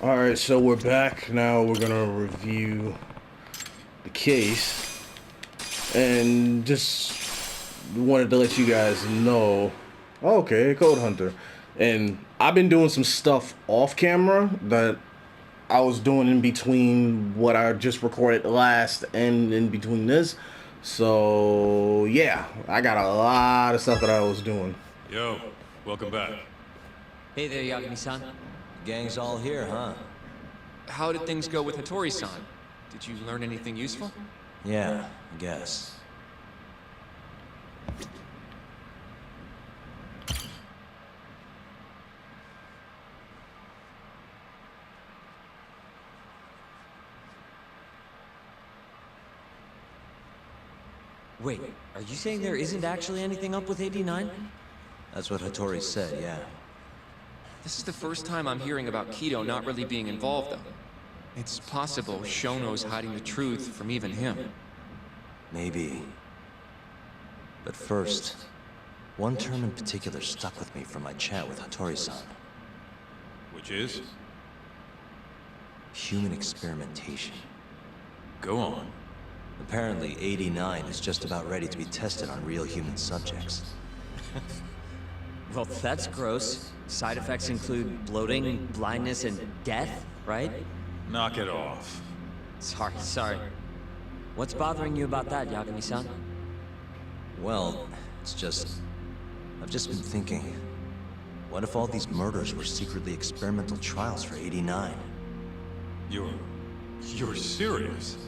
Alright, so we're back. Now we're gonna review the case. And just wanted to let you guys know. Okay, Code Hunter. And I've been doing some stuff off camera that I was doing in between what I just recorded last and in between this. So, yeah, I got a lot of stuff that I was doing. Yo, welcome back. Hey there, Yagami-san. Gang's all here, huh? How did things go with Hattori-san? Did you learn anything useful? Yeah, I guess. Wait, are you saying there isn't actually anything up with 89? That's what Hattori said, yeah. This is the first time I'm hearing about Kido not really being involved, though. It's possible Shono's hiding the truth from even him. Maybe. But first, one term in particular stuck with me from my chat with Hattori-san. Which is? Human experimentation. Go on. Apparently, 89 is just about ready to be tested on real human subjects. Well, that's gross. Side effects include bloating, blindness, and death, right? Knock it off. Sorry. What's bothering you about that, Yagami-san? Well, it's just... I've just been thinking... What if all these murders were secretly experimental trials for 89? You're serious?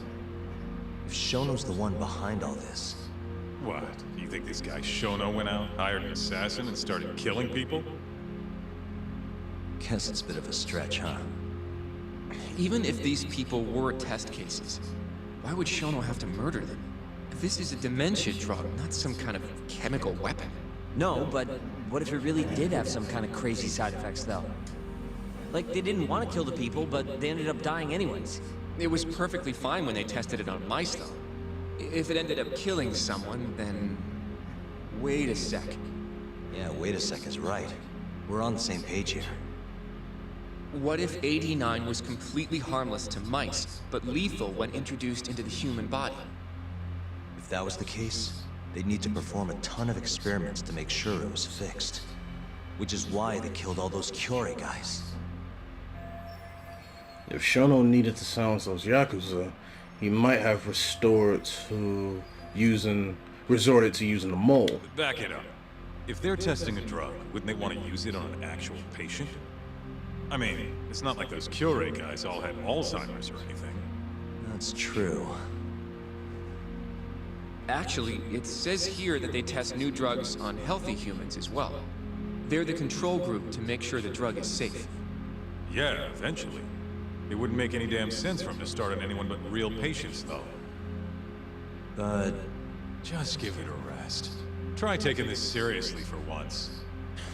If Shono's the one behind all this... What? You think this guy Shono went out, hired an assassin, and started killing people? Guess it's a bit of a stretch, huh? Even if these people were test cases, why would Shono have to murder them? This is a dementia drug, not some kind of chemical weapon. No, but what if it really did have some kind of crazy side effects, though? Like, they didn't want to kill the people, but they ended up dying anyways. It was perfectly fine when they tested it on mice, though. If it ended up killing someone, then... Wait a sec. Yeah, wait a sec is right. We're on the same page here. What if 89 was completely harmless to mice, but lethal when introduced into the human body? If that was the case, they'd need to perform a ton of experiments to make sure it was fixed. Which is why they killed all those Kyorei guys. If Shono needed to silence those Yakuza, he might have resorted to using the mole. Back it up. If they're testing a drug, wouldn't they want to use it on an actual patient? I mean, it's not like those Kyorei guys all had Alzheimer's or anything. That's true. Actually, it says here that they test new drugs on healthy humans as well. They're the control group to make sure the drug is safe. Yeah, eventually. It wouldn't make any damn sense for him to start on anyone but real patients, though. But... Just give it a rest. Try taking this seriously for once.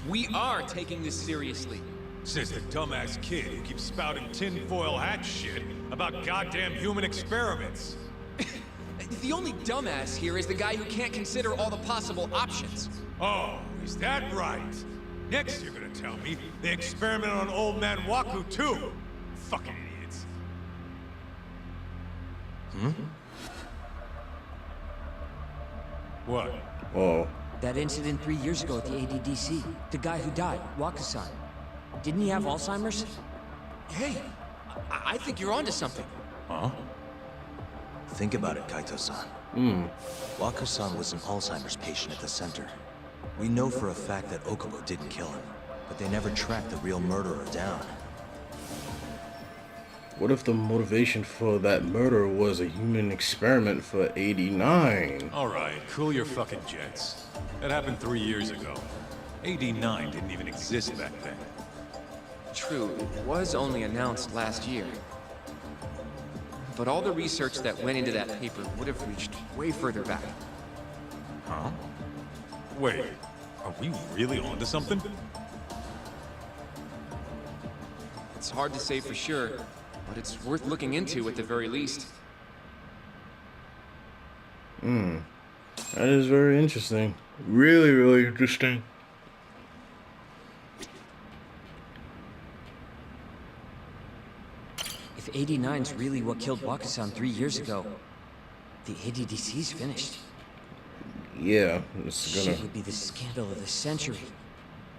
We are taking this seriously. Says the dumbass kid who keeps spouting tinfoil hat shit about goddamn human experiments. The only dumbass here is the guy who can't consider all the possible options. Oh, is that right? Next you're gonna tell me they experiment on old man Waku too. Fucking idiots. What? Oh. That incident 3 years ago at the ADDC. The guy who died, Wakusan. Didn't he have Alzheimer's? Hey, I think you're onto something. Huh? Think about it, Kaito-san. Waku-san was an Alzheimer's patient at the center. We know for a fact that Okubo didn't kill him, but they never tracked the real murderer down. What if the motivation for that murder was a human experiment for 89? Alright, cool your fucking jets. That happened 3 years ago. 89 didn't even exist back then. True, it was only announced last year. But all the research that went into that paper would have reached way further back. Huh? Wait, are we really onto something? It's hard to say for sure, but it's worth looking into at the very least. That is very interesting. Really, really interesting. if 89's really what killed Wakasan 3 years ago, the ADDC's finished. Yeah, it's Shit gonna. would be the scandal of the century.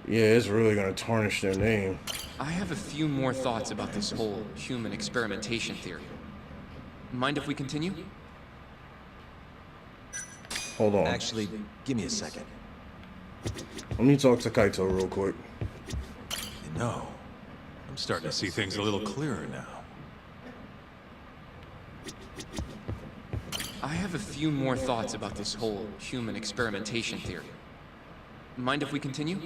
Yeah, it's really gonna tarnish their name. I have a few more thoughts about this whole human experimentation theory. Mind if we continue? Hold on. Actually, give me a second. Let me talk to Kaito real quick. You know, I'm starting to see things a little clearer now. I have a few more thoughts about this whole human experimentation theory. Mind if we continue?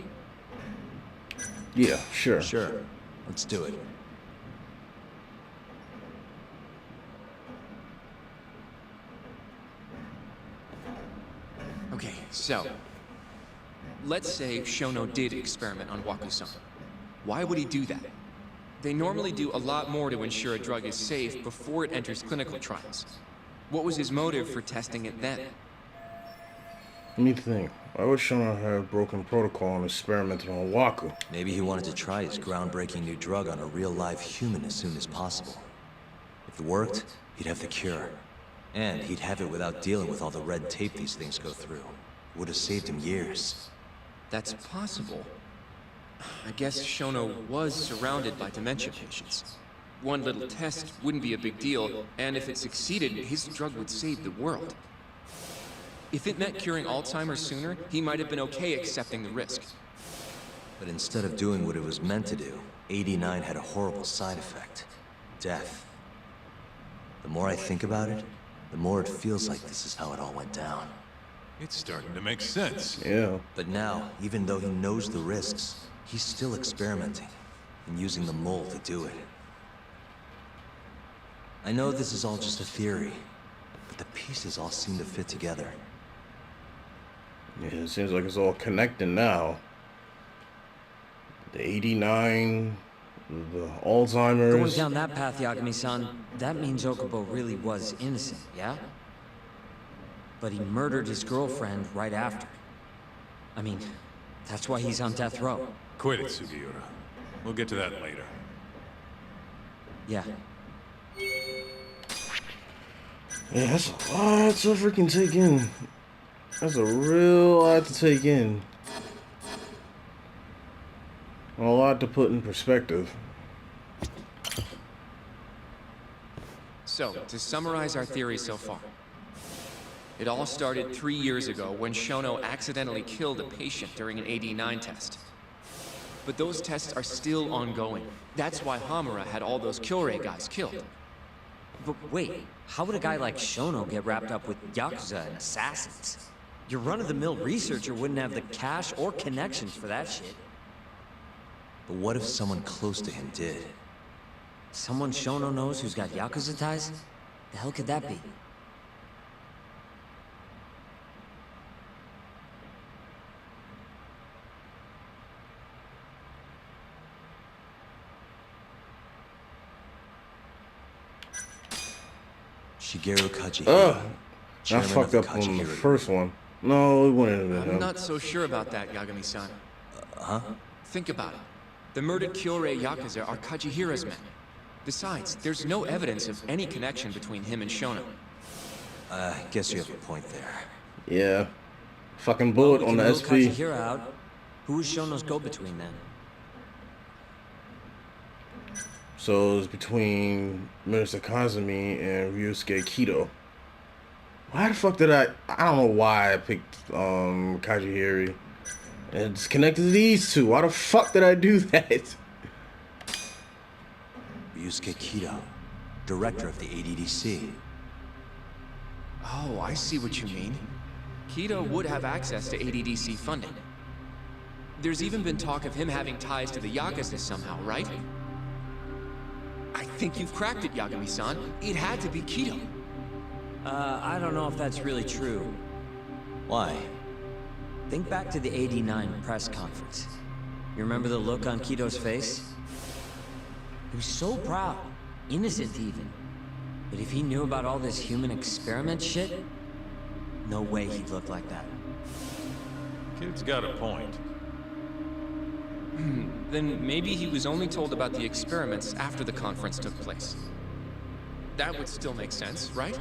Yeah, sure. Sure. Let's do it. Okay, so... let's say Shono did experiment on Wakusan. Why would he do that? They normally do a lot more to ensure a drug is safe before it enters clinical trials. What was his motive for testing it then? Let me think. Why would Shono have broken protocol and experimented on Waku? Maybe he wanted to try his groundbreaking new drug on a real live human as soon as possible. If it worked, he'd have the cure. And he'd have it without dealing with all the red tape these things go through. Would have saved him years. That's possible. I guess Shono was surrounded by dementia patients. One little test wouldn't be a big deal, and if it succeeded, his drug would save the world. If it meant curing Alzheimer's sooner, he might have been okay accepting the risk. But instead of doing what it was meant to do, 89 had a horrible side effect. Death. The more I think about it, the more it feels like this is how it all went down. It's starting to make sense. Yeah. But now, even though he knows the risks, he's still experimenting and using the mole to do it. I know this is all just a theory, but the pieces all seem to fit together. Yeah, it seems like it's all connecting now. The 89, the Alzheimer's. Going down that path, Yagami-san, that means Okubo really was innocent, yeah? But he murdered his girlfriend right after. I mean, that's why he's on death row. Quit it, Sugiura. We'll get to that later. Yeah. Yeah, that's a lot to freaking take in. That's a real lot to take in. A lot to put in perspective. So, to summarize our theory so far. It all started 3 years ago when Shono accidentally killed a patient during an AD9 test. But those tests are still ongoing. That's why Hamura had all those Kyorei guys killed. But wait, how would a guy like Shono get wrapped up with Yakuza and assassins? Your run-of-the-mill researcher wouldn't have the cash or connections for that shit. But what if someone close to him did? Someone Shono knows who's got Yakuza ties? The hell could that be? Shigeru Kajihiro. Ugh! I chairman fucked of up on the Kajihiro. first one. No, it wouldn't have been I'm him. not so sure about that, Yagami-san. Huh? Think about it. The murdered Kyorei Yakuza are Kajihiro's men. Besides, there's no evidence of any connection between him and Shono. I guess you have a point there. Yeah. Fucking Well, bullet we on can the rule SP. Kajihira out. Who was Shono's go-between then? So it's between Minister Kazumi and Ryusuke Kido. Why the fuck did I don't know why I picked Kajihiri. And it's connected to these two. Why the fuck did I do that? Ryusuke Kido, director of the ADDC. Oh, I see what you mean. Kido would have access to ADDC funding. There's even been talk of him having ties to the Yakuza somehow, right? I think you've cracked it, Yagami-san. It had to be Kido. I don't know if that's really true. Why? Think back to the '89 press conference. You remember the look on Kido's face? He was so proud, innocent even. But if he knew about all this human experiment shit, no way he'd look like that. Kid's got a point. Then maybe he was only told about the experiments after the conference took place. that would still make sense, right?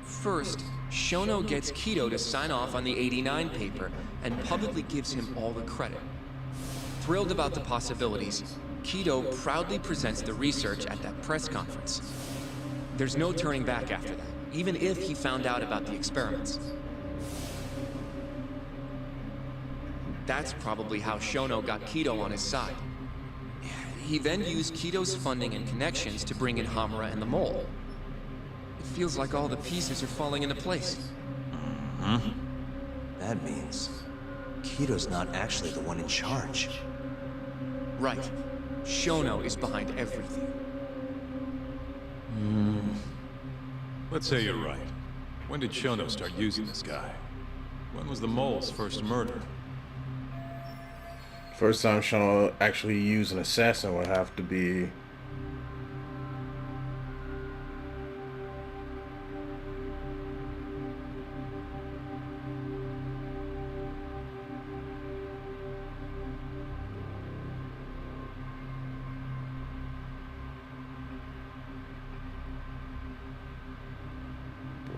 First, Shono gets Kido to sign off on the 89 paper and publicly gives him all the credit. Thrilled about the possibilities, Kido proudly presents the research at that press conference. There's no turning back after that, even if he found out about the experiments. That's probably how Shono got Kido on his side. He then used Kido's funding and connections to bring in Hamura and the Mole. It feels like all the pieces are falling into place. That means Kido's not actually the one in charge. Right. Shono is behind everything. Let's say you're right. When did Shono start using this guy? When was the mole's first murder? First time Shono actually used an assassin would have to be...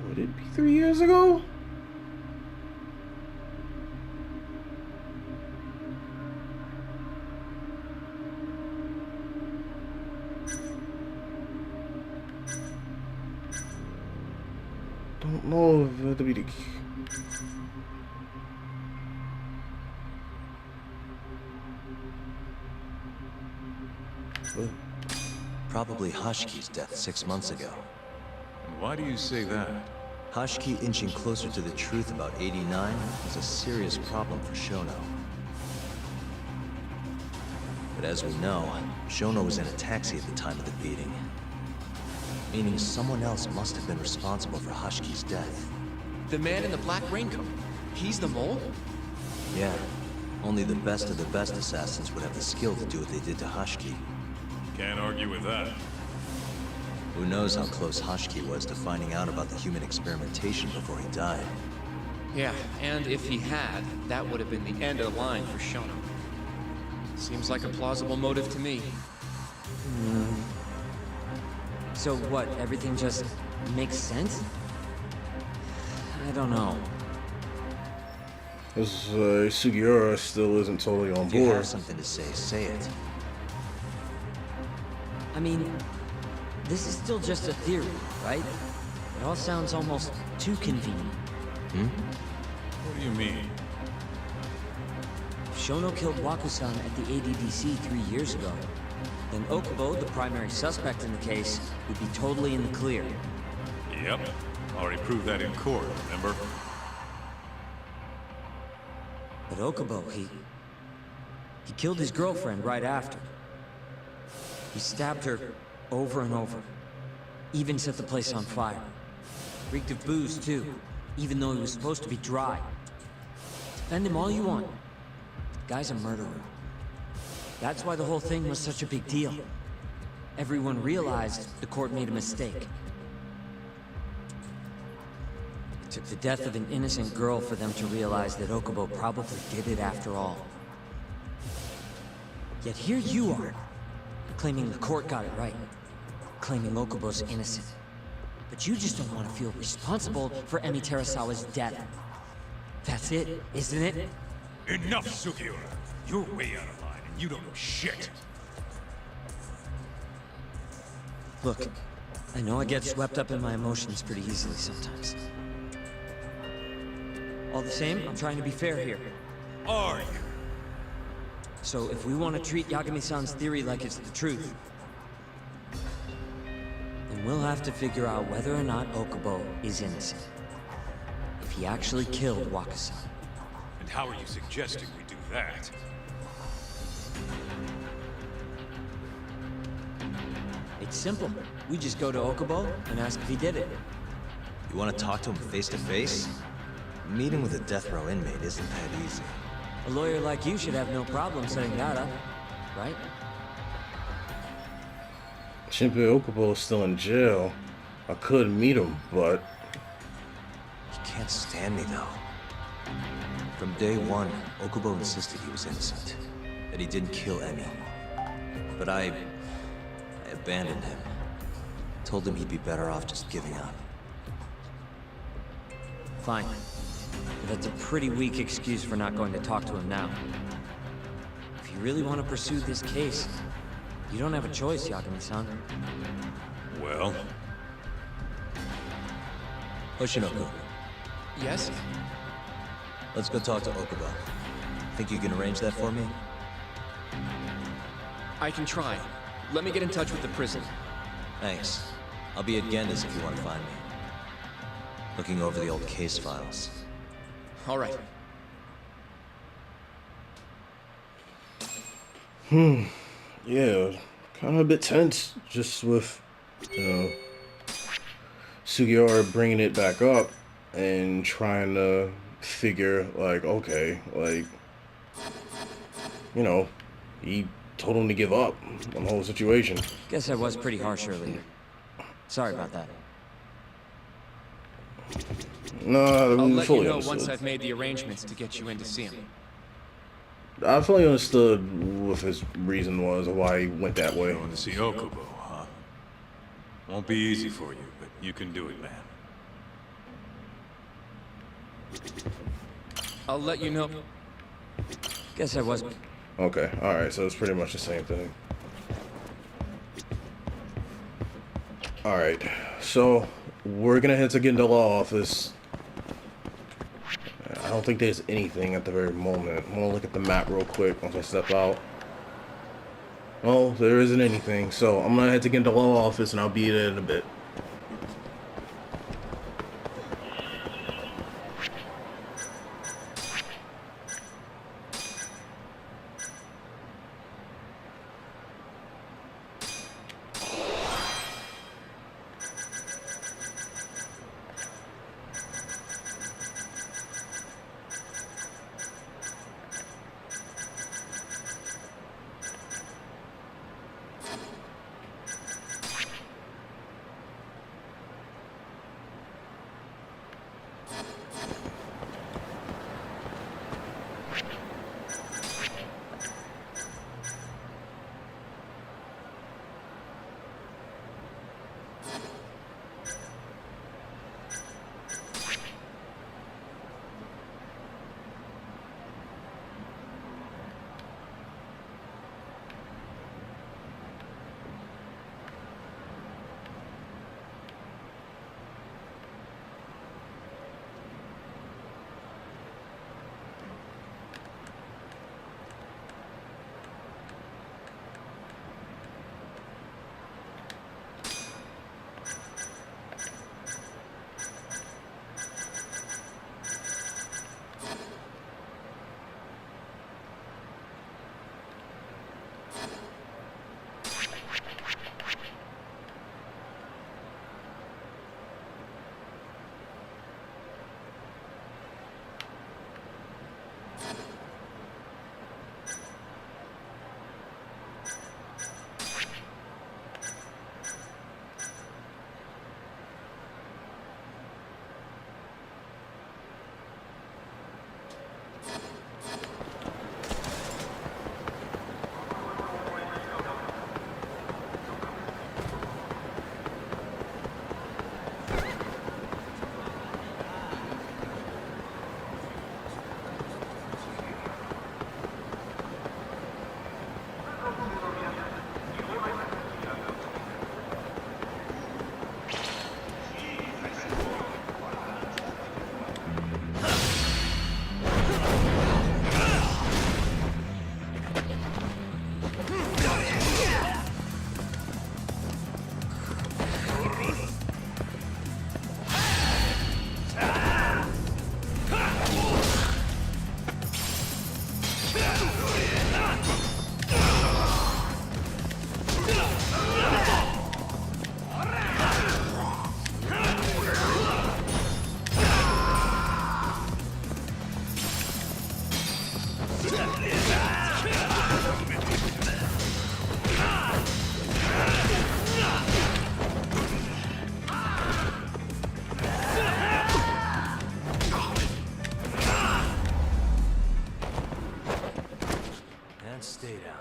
Would it be 3 years ago? Don't know if it had to be the... Probably Hashki's death 6 months ago. And why do you say that? Hashki inching closer to the truth about 89 was a serious problem for Shono. But as we know, Shono was in a taxi at the time of the beating. Meaning someone else must have been responsible for Hashki's death. The man in the black raincoat. He's the Mole? Yeah, only the best of the best assassins would have the skill to do what they did to Hashki. Can't argue with that. Who knows how close Hashki was to finding out about the human experimentation before he died. Yeah, and if he had, that would have been the end of the line for Shono. Seems like a plausible motive to me. So what, everything just makes sense? I don't know. This Sugiura still isn't totally on If you board. have something to say, say it. I mean, this is still just a theory, right? It all sounds almost too convenient. What do you mean? If Shono killed Wakusan at the ADDC 3 years ago, then Okubo, the primary suspect in the case, would be totally in the clear. Yep. Already proved that in court, remember? But Okubo, he killed his girlfriend right after. He stabbed her over and over. Even set the place on fire. Reeked of booze, too, even though he was supposed to be dry. Defend him all you want. The guy's a murderer. That's why the whole thing was such a big deal. Everyone realized the court made a mistake. It took the death of an innocent girl for them to realize that Okubo probably did it after all. Yet here you are, claiming the court got it right, claiming Okubo's innocent. But you just don't want to feel responsible for Emi Terasawa's death. That's it, isn't it? Enough, Sugiura! You're way out of line, and you don't know shit! Look, I know I get swept up in my emotions pretty easily sometimes. All the same, I'm trying to be fair here. Are you? So if we want to treat Yagami-san's theory like it's the truth, then we'll have to figure out whether or not Okubo is innocent. If he actually killed Wakusan. And how are you suggesting we do that? It's simple. We just go to Okubo and ask if he did it. You want to talk to him face to face? Meeting with a death row inmate isn't that easy. A lawyer like you should have no problem setting that up, right? Shinpei Okubo is still in jail. I could meet him, but... He can't stand me, though. From day one, Okubo insisted he was innocent, that he didn't kill Emi. But I abandoned him. told him he'd be better off just giving up. Fine. But that's a pretty weak excuse for not going to talk to him now. If you really want to pursue this case, you don't have a choice, Yagami-san. Well, Hoshinoku, Yes? let's go talk to Okubo. Think you can arrange that for me? I can try. Let me get in touch with the prison. Thanks. I'll be at Genda's if you want to find me. Looking over the old case files. All right. Yeah, kind of a bit tense, just with, you know, Sugiura bringing it back up and trying to figure, like, okay, like, you know, he told him to give up on the whole situation. Guess I was pretty harsh earlier. Sorry about that. No, I'll I let you fully know once understood. I've made the arrangements to get you in to see him. I fully understood what his reason was, or why he went that way. going to see Okubo, huh? Won't be easy for you, but you can do it, man. I'll let you know. Guess I was... Okay, alright, so it's pretty much the same thing. Alright, so we're gonna head to get into the law office. I don't think there's anything at the very moment. I'm gonna look at the map real quick once I step out. Oh, there isn't anything, so I'm gonna head to get into the law office and I'll be there in a bit. Stay down.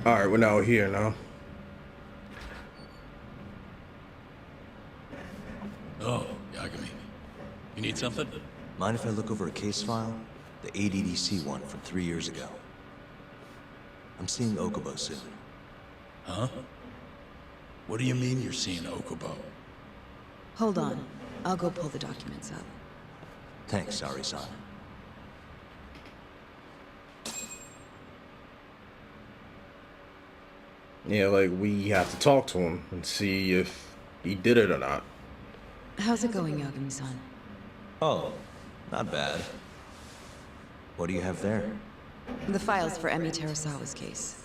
Alright, we're now here now. Oh, Yagami. You need something? Mind if I look over a case file? The ADDC one from 3 years ago. I'm seeing Okubo soon. Huh? What do you mean you're seeing Okubo? Hold on. I'll go pull the documents up. Thanks, Ari-san. Yeah, like, we have to talk to him and see if he did it or not. How's it going, Yagami-san? Oh, not bad. What do you have there? The files for Emi Terasawa's case.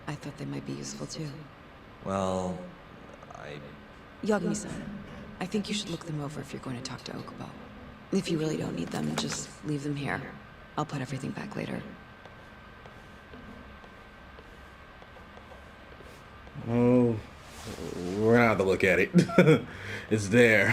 I thought they might be useful too. Well, Yagami-san, I think you should look them over if you're going to talk to Okubo. If you really don't need them, just leave them here. I'll put everything back later. Oh, we're gonna have to look at it. It's there.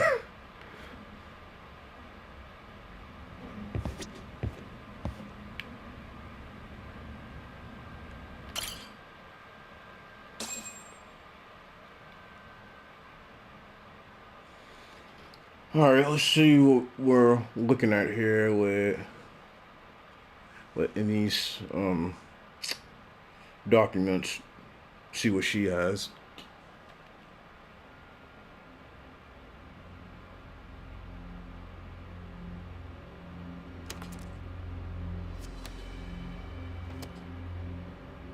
Alright, let's see what we're looking at here with in these documents. See what she has.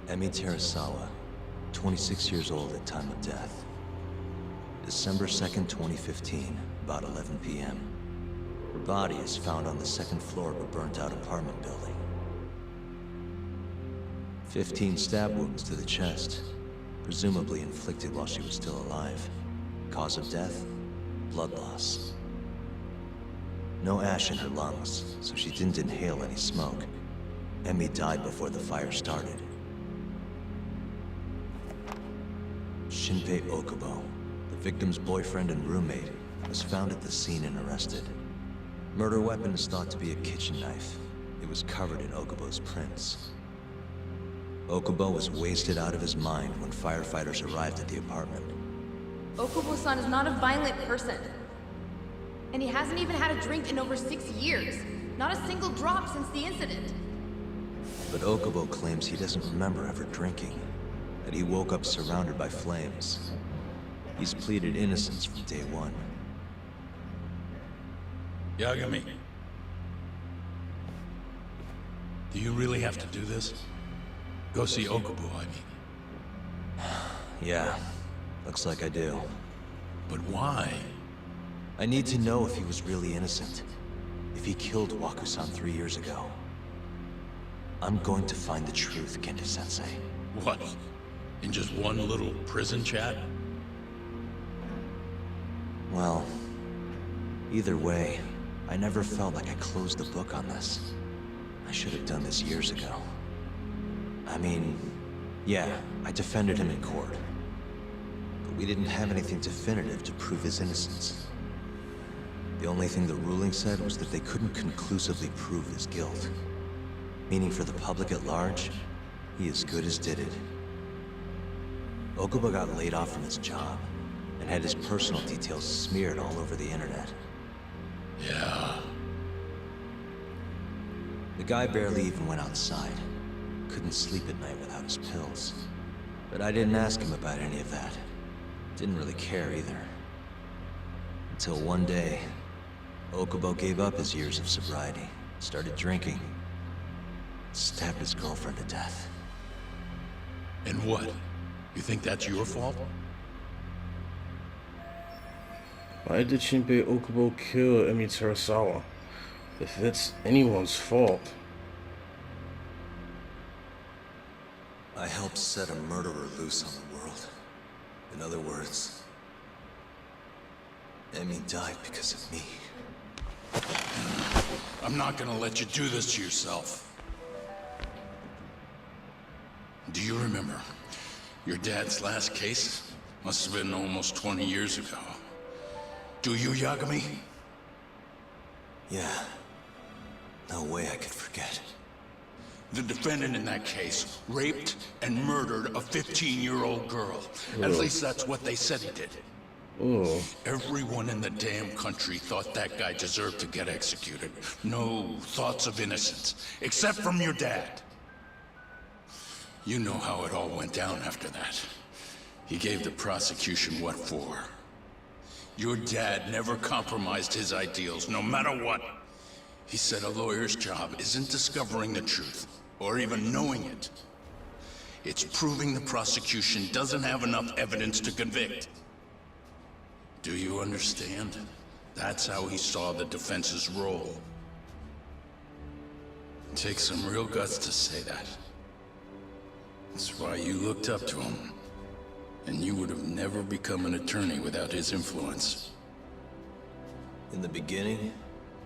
Emi Terasawa, 26 years old at time of death. December 2nd, 2015, about 11 p.m. Her body is found on the second floor of a burnt-out apartment building. 15 stab wounds to the chest, presumably inflicted while she was still alive. Cause of death? Blood loss. No ash in her lungs, so she didn't inhale any smoke. Emi died before the fire started. Shinpei Okubo, the victim's boyfriend and roommate, was found at the scene and arrested. Murder weapon is thought to be a kitchen knife. It was covered in Okubo's prints. Okubo was wasted out of his mind when firefighters arrived at the apartment. Okubo-san is not a violent person. And he hasn't even had a drink in over 6 years. Not a single drop since the incident. But Okubo claims he doesn't remember ever drinking, that he woke up surrounded by flames. He's pleaded innocence from day one. Yagami. Do you really have to do this? Go see Okubo, I mean. Yeah, looks like I do. But why? I need to know if he was really innocent. If he killed Waku-san 3 years ago. I'm going to find the truth, Kendo-sensei. What? In just one little prison chat? Well, either way, I never felt like I closed the book on this. I should have done this years ago. I mean, yeah, I defended him in court. But we didn't have anything definitive to prove his innocence. The only thing the ruling said was that they couldn't conclusively prove his guilt. Meaning for the public at large, he as good as did it. Okubo got laid off from his job, and had his personal details smeared all over the internet. Yeah. The guy barely even went outside. Couldn't sleep at night without his pills. But I didn't ask him about any of that. Didn't really care either. Until one day, Okubo gave up his years of sobriety, started drinking, stabbed his girlfriend to death. And what? You think that's your fault? Why did Shinpei Okubo kill Emi Terasawa? If it's anyone's fault. I helped set a murderer loose on the world. In other words, Emi died because of me. I'm not gonna let you do this to yourself. Do you remember? Your dad's last case must have been almost 20 years ago. Do you, Yagami? Yeah. No way I could forget. The defendant in that case raped and murdered a 15-year-old girl. At least that's what they said he did. Oh. Everyone in the damn country thought that guy deserved to get executed. No thoughts of innocence, except from your dad. You know how it all went down after that. He gave the prosecution what for. Your dad never compromised his ideals, no matter what. He said a lawyer's job isn't discovering the truth, or even knowing it. It's proving the prosecution doesn't have enough evidence to convict. Do you understand? That's how he saw the defense's role. It takes some real guts to say that. That's why you looked up to him. And you would have never become an attorney without his influence. In the beginning,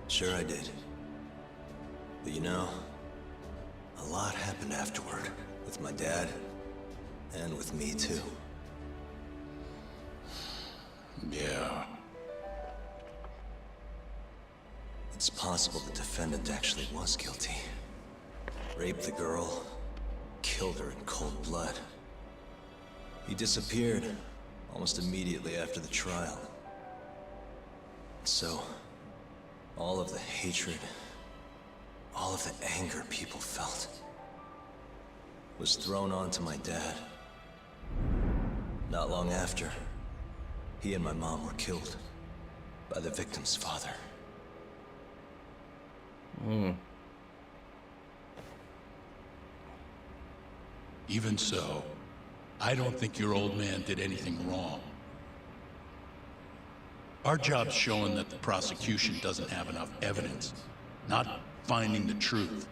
sure I did. But you know, a lot happened afterward. With my dad, and with me too. Yeah. It's possible the defendant actually was guilty. Raped the girl, killed her in cold blood. He disappeared almost immediately after the trial. So, all of the hatred, all of the anger people felt, was thrown onto my dad. Not long after, he and my mom were killed by the victim's father. Even so, I don't think your old man did anything wrong. Our job's showing that the prosecution doesn't have enough evidence, not finding the truth.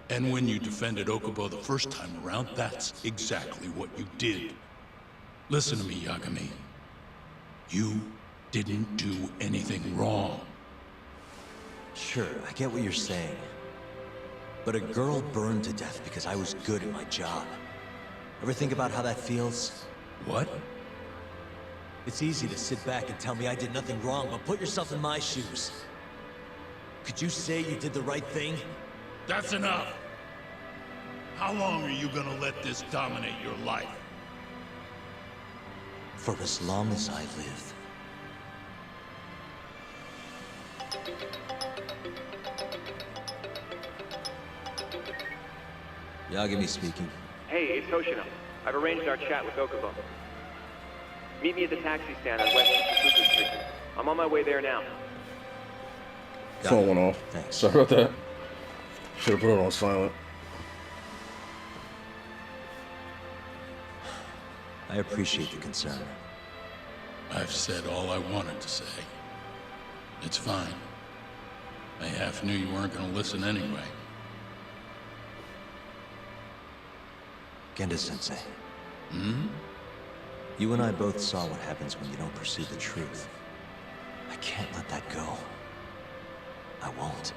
And when you defended Okubo the first time around, that's exactly what you did. Listen to me, Yagami. You didn't do anything wrong. Sure, I get what you're saying. But a girl burned to death because I was good at my job. Ever think about how that feels? What? It's easy to sit back and tell me I did nothing wrong, but put yourself in my shoes. Could you say you did the right thing? That's enough! How long are you gonna let this dominate your life? For as long as I live. Yagami speaking. Hey, it's Hoshino. I've arranged our chat with Okubo. Meet me at the taxi stand on West Shizuku Street. I'm on my way there now. Phone went off. Thanks. Sorry about that. Should have put it on silent. I appreciate the concern. I've said all I wanted to say. It's fine. I half knew you weren't gonna listen anyway. Genda-sensei. You and I both saw what happens when you don't pursue the truth. I can't let that go. I won't.